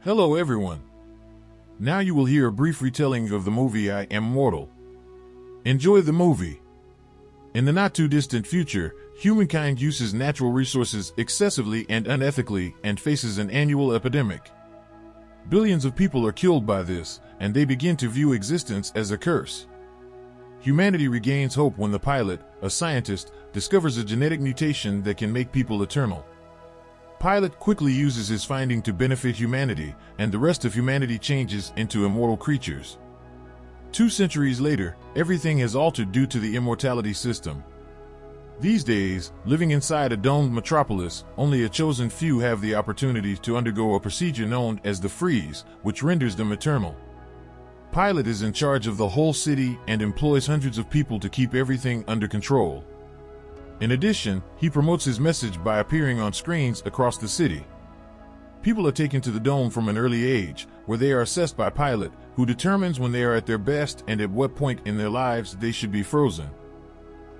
Hello everyone. Now you will hear a brief retelling of the movie I Am Mortal. Enjoy the movie. In the not-too-distant future, humankind uses natural resources excessively and unethically and faces an annual epidemic. Billions of people are killed by this, and they begin to view existence as a curse. Humanity regains hope when the pilot, a scientist, discovers a genetic mutation that can make people eternal. Pilot quickly uses his finding to benefit humanity, and the rest of humanity changes into immortal creatures. 2 centuries later, everything has altered due to the immortality system. These days, living inside a domed metropolis, only a chosen few have the opportunity to undergo a procedure known as the freeze, which renders them eternal. Pilot is in charge of the whole city and employs hundreds of people to keep everything under control. In addition, he promotes his message by appearing on screens across the city. People are taken to the dome from an early age, where they are assessed by Pilot, who determines when they are at their best and at what point in their lives they should be frozen.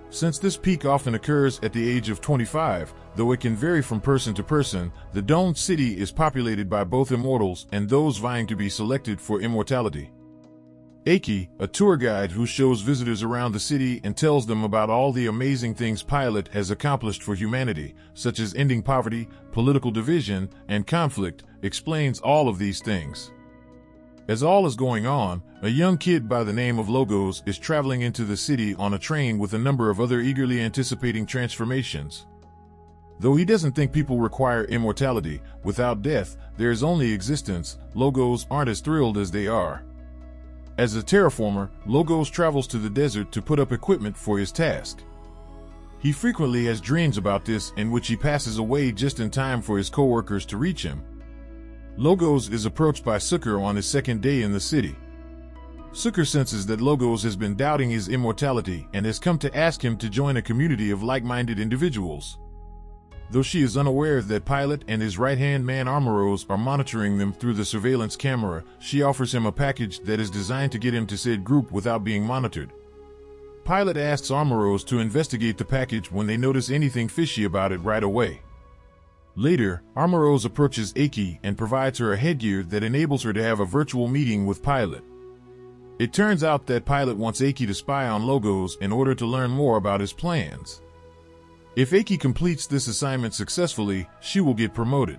Since this peak often occurs at the age of 25, though it can vary from person to person, the domed city is populated by both immortals and those vying to be selected for immortality. Aki, a tour guide who shows visitors around the city and tells them about all the amazing things Pilot has accomplished for humanity, such as ending poverty, political division, and conflict, explains all of these things. As all is going on, a young kid by the name of Logos is traveling into the city on a train with a number of other eagerly anticipating transformations. Though he doesn't think people require immortality, without death, there is only existence. Logos aren't as thrilled as they are. As a terraformer, Logos travels to the desert to put up equipment for his task. He frequently has dreams about this in which he passes away just in time for his co-workers to reach him. Logos is approached by Sukkar on his second day in the city. Sukkar senses that Logos has been doubting his immortality and has come to ask him to join a community of like-minded individuals. Though she is unaware that Pilot and his right-hand man Armoros are monitoring them through the surveillance camera, she offers him a package that is designed to get him to said group without being monitored. Pilot asks Armoros to investigate the package when they notice anything fishy about it right away. Later, Armoros approaches Aki and provides her a headgear that enables her to have a virtual meeting with Pilot. It turns out that Pilot wants Aki to spy on Logos in order to learn more about his plans. If Aki completes this assignment successfully, she will get promoted.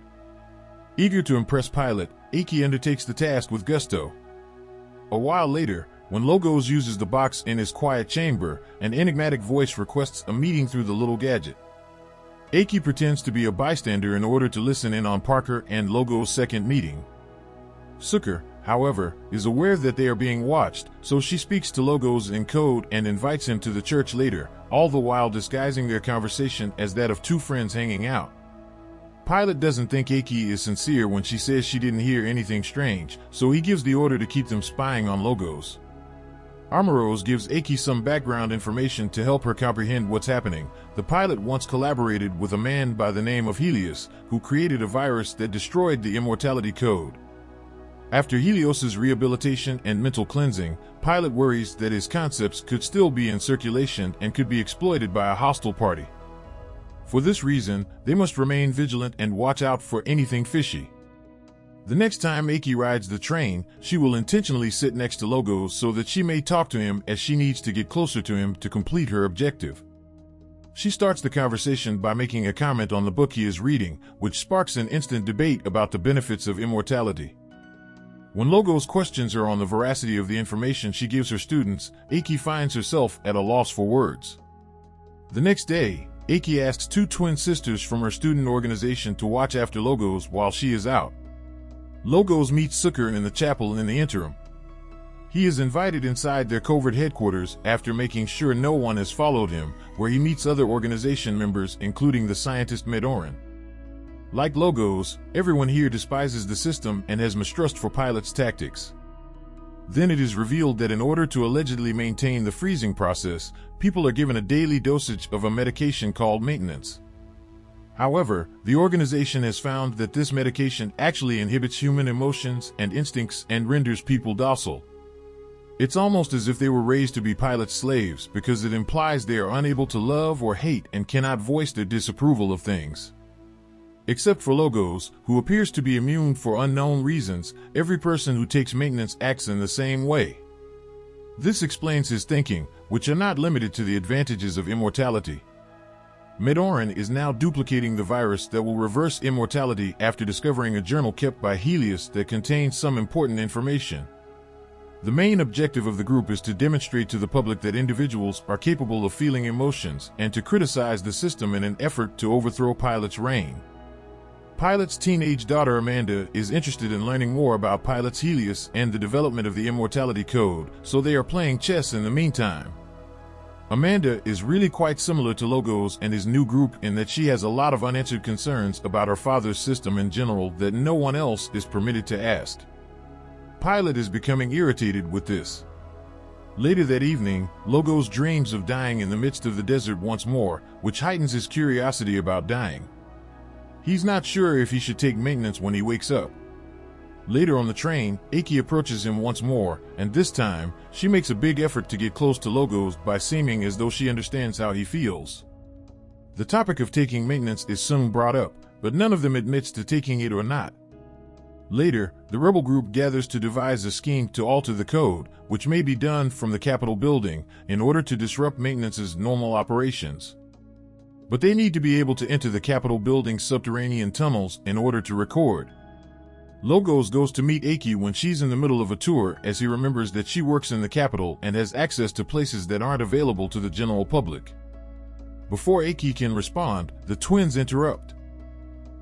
Eager to impress Pilot, Aki undertakes the task with gusto. A while later, when Logos uses the box in his quiet chamber, an enigmatic voice requests a meeting through the little gadget. Aki pretends to be a bystander in order to listen in on Parker and Logos' second meeting. Sukkar, however, is aware that they are being watched, so she speaks to Logos in code and invites him to the church later, all the while disguising their conversation as that of 2 friends hanging out. Pilot doesn't think Aki is sincere when she says she didn't hear anything strange, so he gives the order to keep them spying on Logos. Armoros gives Aki some background information to help her comprehend what's happening. The pilot once collaborated with a man by the name of Helios, who created a virus that destroyed the immortality code. After Helios's rehabilitation and mental cleansing, Pilot worries that his concepts could still be in circulation and could be exploited by a hostile party. For this reason, they must remain vigilant and watch out for anything fishy. The next time Aki rides the train, she will intentionally sit next to Logos so that she may talk to him as she needs to get closer to him to complete her objective. She starts the conversation by making a comment on the book he is reading, which sparks an instant debate about the benefits of immortality. When Logos questions her on the veracity of the information she gives her students, Aki finds herself at a loss for words. The next day, Aki asks 2 twin sisters from her student organization to watch after Logos while she is out. Logos meets Sukkar in the chapel in the interim. He is invited inside their covert headquarters after making sure no one has followed him, where he meets other organization members including the scientist Medoran. Like Logos, everyone here despises the system and has mistrust for Pilot's tactics. Then it is revealed that in order to allegedly maintain the freezing process, people are given a daily dosage of a medication called maintenance. However, the organization has found that this medication actually inhibits human emotions and instincts and renders people docile. It's almost as if they were raised to be Pilot's slaves because it implies they are unable to love or hate and cannot voice their disapproval of things. Except for Logos, who appears to be immune for unknown reasons, every person who takes maintenance acts in the same way. This explains his thinking, which are not limited to the advantages of immortality. Medoran is now duplicating the virus that will reverse immortality after discovering a journal kept by Helios that contains some important information. The main objective of the group is to demonstrate to the public that individuals are capable of feeling emotions and to criticize the system in an effort to overthrow Pilot's reign. Pilot's teenage daughter Amanda is interested in learning more about Pilot's Helios and the development of the immortality code, so they are playing chess in the meantime. Amanda is really quite similar to Logos and his new group in that she has a lot of unanswered concerns about her father's system in general that no one else is permitted to ask. Pilot is becoming irritated with this. Later that evening, Logos dreams of dying in the midst of the desert once more, which heightens his curiosity about dying. He's not sure if he should take maintenance when he wakes up. Later on the train, Aki approaches him once more, and this time, she makes a big effort to get close to Logos by seeming as though she understands how he feels. The topic of taking maintenance is soon brought up, but none of them admits to taking it or not. Later, the rebel group gathers to devise a scheme to alter the code, which may be done from the Capitol building, in order to disrupt maintenance's normal operations. But they need to be able to enter the Capitol building's subterranean tunnels in order to record. Logos goes to meet Aki when she's in the middle of a tour, as he remembers that she works in the Capitol and has access to places that aren't available to the general public. Before Aki can respond, the twins interrupt.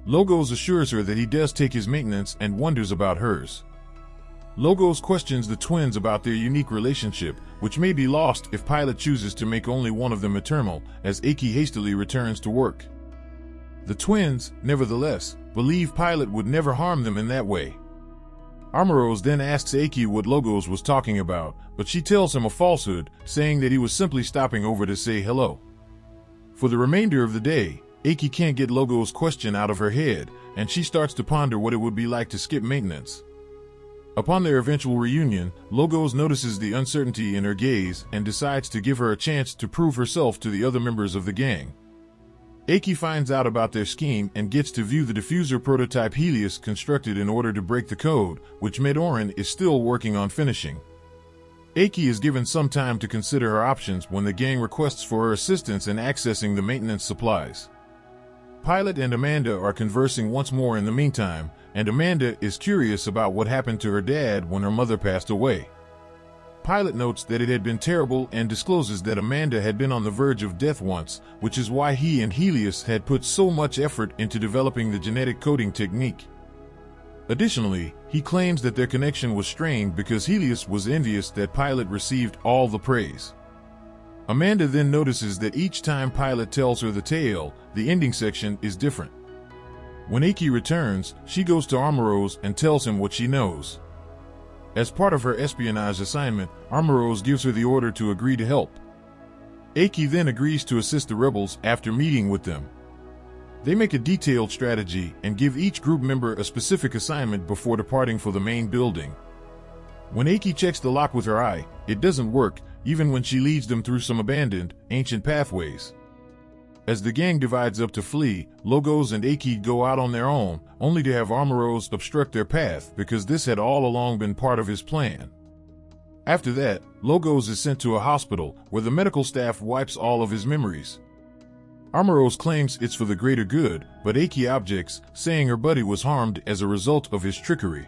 Logos assures her that he does take his maintenance and wonders about hers. Logos questions the twins about their unique relationship, which may be lost if Pilot chooses to make only one of them eternal, as Aki hastily returns to work. The twins, nevertheless, believe Pilot would never harm them in that way. Armoros then asks Aki what Logos was talking about, but she tells him a falsehood, saying that he was simply stopping over to say hello. For the remainder of the day, Aki can't get Logos' question out of her head, and she starts to ponder what it would be like to skip maintenance. Upon their eventual reunion, Logos notices the uncertainty in her gaze and decides to give her a chance to prove herself to the other members of the gang. Aki finds out about their scheme and gets to view the diffuser prototype Helios constructed in order to break the code, which Medoran is still working on finishing. Aki is given some time to consider her options when the gang requests for her assistance in accessing the maintenance supplies. Pilot and Amanda are conversing once more in the meantime, and Amanda is curious about what happened to her dad when her mother passed away. Pilot notes that it had been terrible and discloses that Amanda had been on the verge of death once, which is why he and Helios had put so much effort into developing the genetic coding technique. Additionally, he claims that their connection was strained because Helios was envious that Pilot received all the praise. Amanda then notices that each time Pilot tells her the tale, the ending section is different. When Aki returns, she goes to Armoros and tells him what she knows. As part of her espionage assignment, Armoros gives her the order to agree to help. Aki then agrees to assist the rebels after meeting with them. They make a detailed strategy and give each group member a specific assignment before departing for the main building. When Aki checks the lock with her eye, it doesn't work, even when she leads them through some abandoned, ancient pathways. As the gang divides up to flee, Logos and Aki go out on their own, only to have Armoros obstruct their path because this had all along been part of his plan. After that, Logos is sent to a hospital, where the medical staff wipes all of his memories. Armoros claims it's for the greater good, but Aki objects, saying her buddy was harmed as a result of his trickery.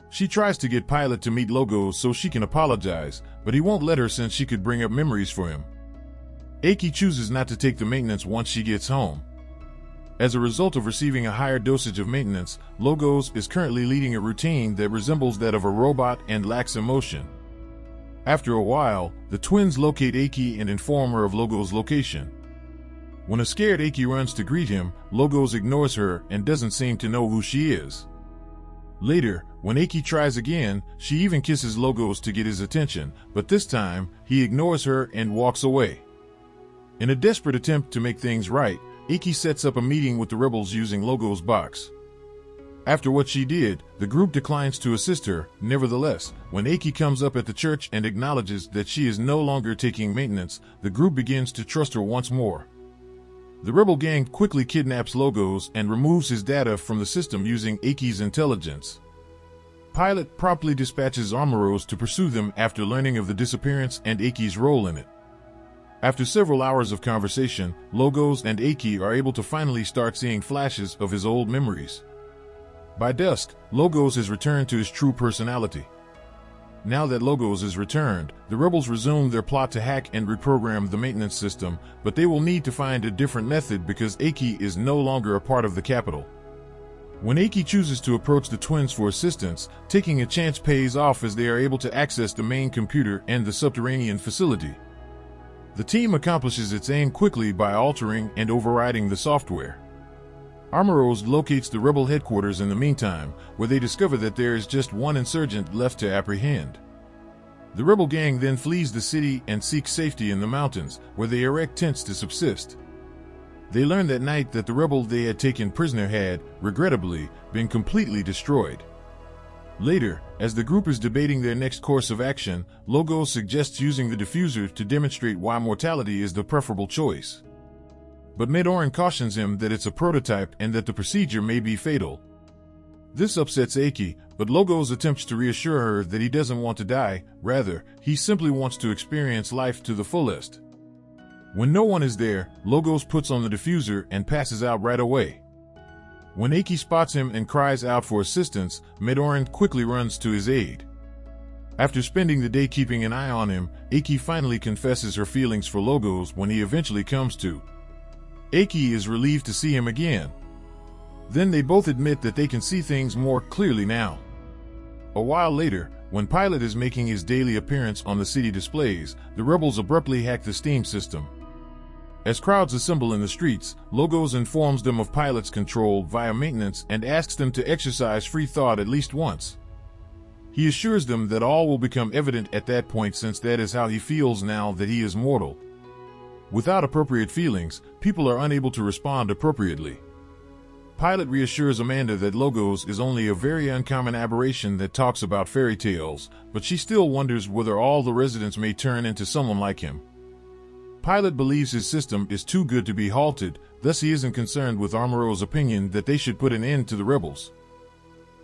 She tries to get Pilot to meet Logos so she can apologize, but he won't let her since she could bring up memories for him. Aki chooses not to take the maintenance once she gets home. As a result of receiving a higher dosage of maintenance, Logos is currently leading a routine that resembles that of a robot and lacks emotion. After a while, the twins locate Aki and inform her of Logos' location. When a scared Aki runs to greet him, Logos ignores her and doesn't seem to know who she is. Later, when Aki tries again, she even kisses Logos to get his attention, but this time, he ignores her and walks away. In a desperate attempt to make things right, Aki sets up a meeting with the rebels using Logos' box. After what she did, the group declines to assist her. Nevertheless, when Aki comes up at the church and acknowledges that she is no longer taking maintenance, the group begins to trust her once more. The rebel gang quickly kidnaps Logos and removes his data from the system using Aki's intelligence. Pilot promptly dispatches Armoros to pursue them after learning of the disappearance and Aki's role in it. After several hours of conversation, Logos and Aki are able to finally start seeing flashes of his old memories. By dusk, Logos has returned to his true personality. Now that Logos is returned, the rebels resume their plot to hack and reprogram the maintenance system, but they will need to find a different method because Aki is no longer a part of the capital. When Aki chooses to approach the twins for assistance, taking a chance pays off as they are able to access the main computer and the subterranean facility. The team accomplishes its aim quickly by altering and overriding the software. Armoros locates the rebel headquarters in the meantime, where they discover that there is just one insurgent left to apprehend. The rebel gang then flees the city and seeks safety in the mountains, where they erect tents to subsist. They learn that night that the rebel they had taken prisoner had, regrettably, been completely destroyed. Later, as the group is debating their next course of action, Logos suggests using the diffuser to demonstrate why mortality is the preferable choice. But Medoran cautions him that it's a prototype and that the procedure may be fatal. This upsets Aki, but Logos attempts to reassure her that he doesn't want to die, rather, he simply wants to experience life to the fullest. When no one is there, Logos puts on the diffuser and passes out right away. When Aki spots him and cries out for assistance, Medoran quickly runs to his aid. After spending the day keeping an eye on him, Aki finally confesses her feelings for Logos when he eventually comes to. Aki is relieved to see him again. Then they both admit that they can see things more clearly now. A while later, when Pilot is making his daily appearance on the city displays, the rebels abruptly hack the steam system. As crowds assemble in the streets, Logos informs them of Pilot's control via maintenance and asks them to exercise free thought at least once. He assures them that all will become evident at that point since that is how he feels now that he is mortal. Without appropriate feelings, people are unable to respond appropriately. Pilot reassures Amanda that Logos is only a very uncommon aberration that talks about fairy tales, but she still wonders whether all the residents may turn into someone like him. Pilot believes his system is too good to be halted, thus he isn't concerned with Armoros' opinion that they should put an end to the rebels.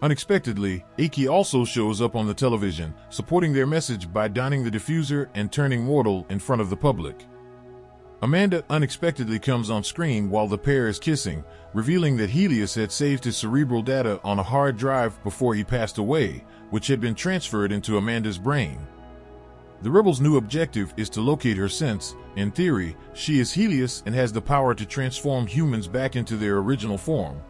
Unexpectedly, Aki also shows up on the television, supporting their message by donning the diffuser and turning mortal in front of the public. Amanda unexpectedly comes on screen while the pair is kissing, revealing that Helios had saved his cerebral data on a hard drive before he passed away, which had been transferred into Amanda's brain. The rebels' new objective is to locate her since, in theory, she is Helios and has the power to transform humans back into their original form.